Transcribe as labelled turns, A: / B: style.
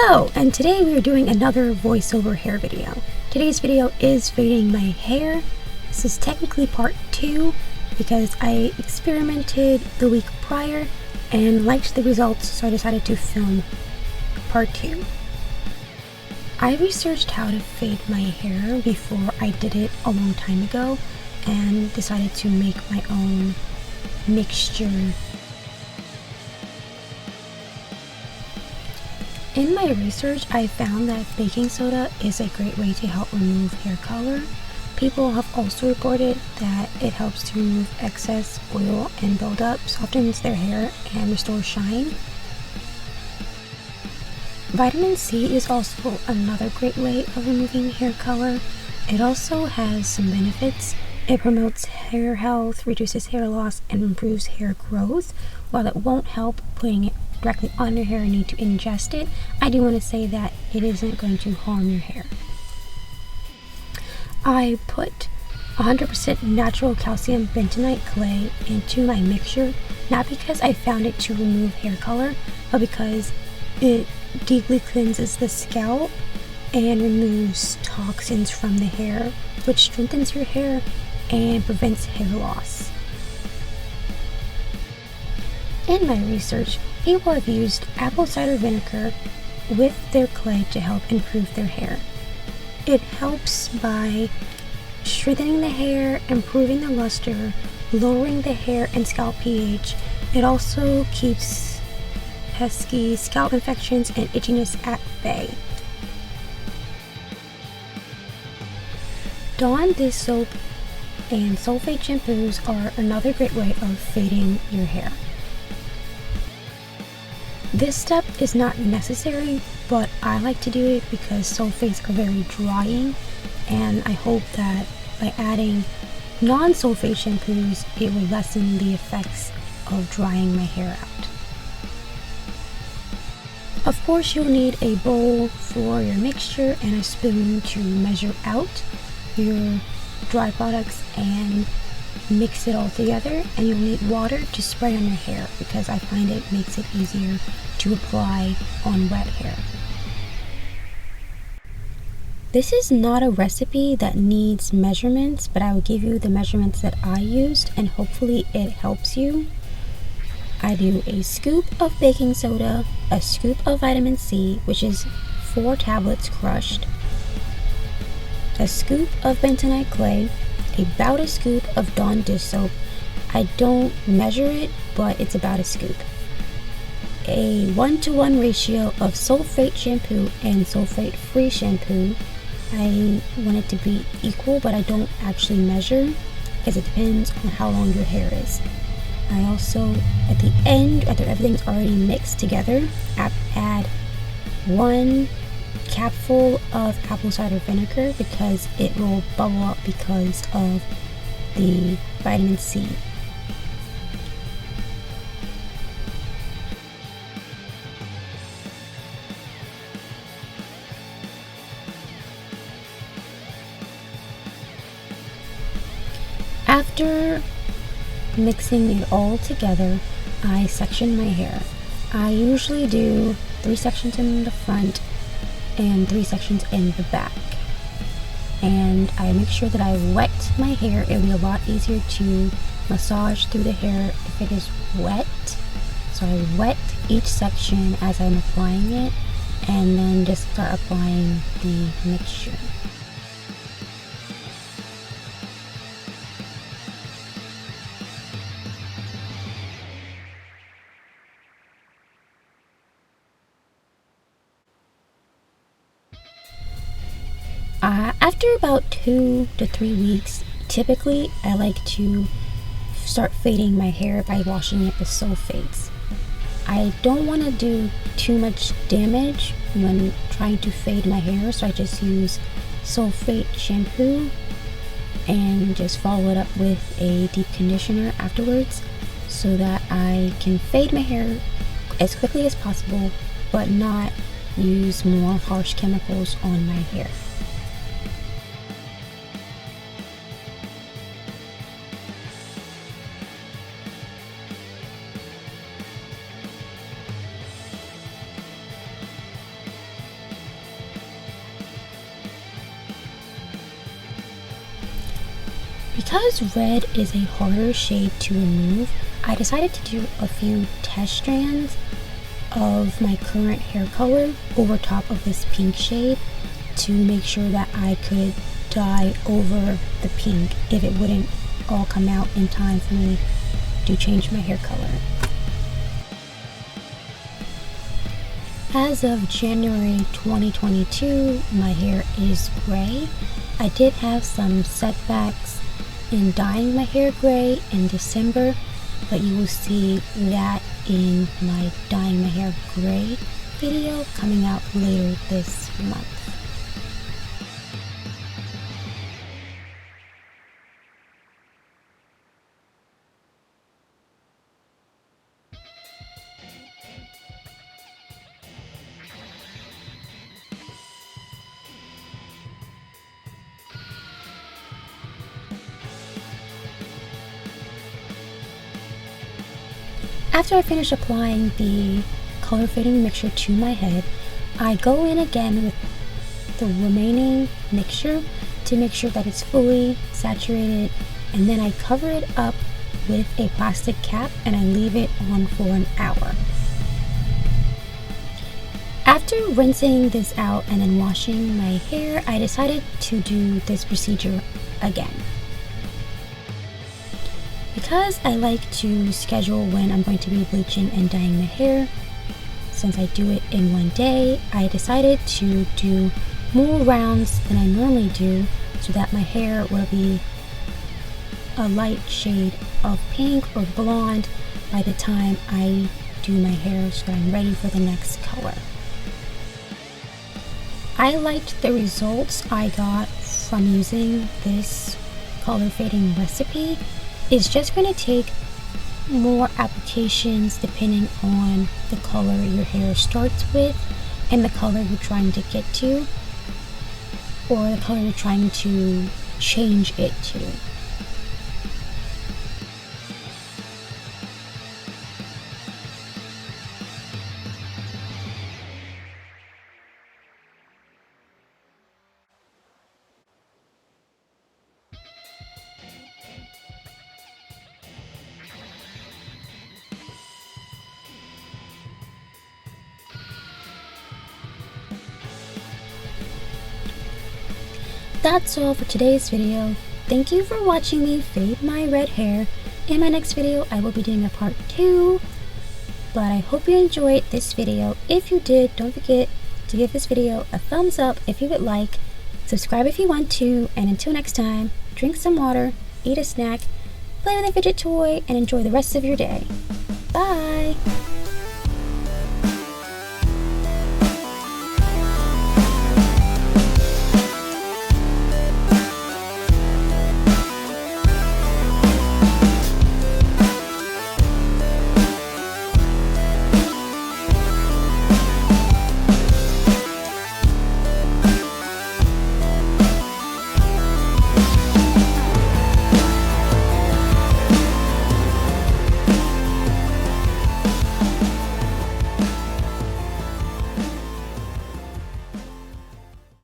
A: Hello, and today we are doing another voiceover hair video. Today's video is fading my hair. This is technically part 2 because I experimented the week prior and liked the results, so I decided to film part 2. I researched how to fade my hair before I did it a long time ago and decided to make my own mixture. In my research, I found that baking soda is a great way to help remove hair color. People have also reported that it helps to remove excess oil and buildup, softens their hair, and restores shine. Vitamin C is also another great way of removing hair color. It also has some benefits. It promotes hair health, reduces hair loss, and improves hair growth. While it won't help putting it directly on your hair and need to ingest it, I do want to say that it isn't going to harm your hair. I put 100% natural calcium bentonite clay into my mixture, not because I found it to remove hair color, but because it deeply cleanses the scalp and removes toxins from the hair, which strengthens your hair and prevents hair loss. In my research, people have used apple cider vinegar with their clay to help improve their hair. It helps by strengthening the hair, improving the luster, lowering the hair and scalp pH. It also keeps pesky scalp infections and itchiness at bay. Dawn dish soap and sulfate shampoos are another great way of fading your hair. This step is not necessary, but I like to do it because sulfates are very drying, and I hope that by adding non-sulfate shampoos, it will lessen the effects of drying my hair out. Of course, you'll need a bowl for your mixture and a spoon to measure out your dry products and mix it all together, and you'll need water to spray on your hair because I find it makes it easier to apply on wet hair. This is not a recipe that needs measurements, but I will give you the measurements that I used and hopefully it helps you. I do a scoop of baking soda, a scoop of vitamin C, which is 4 tablets crushed, a scoop of bentonite clay, about a scoop of Dawn dish soap. I don't measure it, but it's about a scoop. A 1-to-1 ratio of sulfate shampoo and sulfate-free shampoo. I want it to be equal, but I don't actually measure because it depends on how long your hair is. I also, at the end, after everything's already mixed together, add 1 capful of apple cider vinegar because it will bubble up because of the vitamin C. After mixing it all together, I section my hair. I usually do 3 sections in the front and 3 sections in the back, and I make sure that I wet my hair. It'll be a lot easier to massage through the hair if it is wet, so I wet each section as I'm applying it and then just start applying the mixture. After about 2 to 3 weeks, typically I like to start fading my hair by washing it with sulfates. I don't want to do too much damage when trying to fade my hair, so I just use sulfate shampoo and just follow it up with a deep conditioner afterwards so that I can fade my hair as quickly as possible but not use more harsh chemicals on my hair. Because red is a harder shade to remove, I decided to do a few test strands of my current hair color over top of this pink shade to make sure that I could dye over the pink if it wouldn't all come out in time for me to change my hair color. As of January 2022, my hair is gray. I did have some setbacks in dyeing my hair gray in December, but you will see that in my dyeing my hair gray video coming out later this month. After I finish applying the color fading mixture to my head, I go in again with the remaining mixture to make sure that it's fully saturated, and then I cover it up with a plastic cap and I leave it on for an hour. After rinsing this out and then washing my hair, I decided to do this procedure again. Because I like to schedule when I'm going to be bleaching and dyeing my hair, since I do it in one day, I decided to do more rounds than I normally do so that my hair will be a light shade of pink or blonde by the time I do my hair so that I'm ready for the next color. I liked the results I got from using this color fading recipe. It's just going to take more applications depending on the color your hair starts with and the color you're trying to get to, or the color you're trying to change it to. That's all for today's video. Thank you for watching me fade my red hair. In my next video, I will be doing a part 2. But I hope you enjoyed this video. If you did, don't forget to give this video a thumbs up if you would like. Subscribe if you want to. And until next time, drink some water, eat a snack, play with a fidget toy, and enjoy the rest of your day. Bye!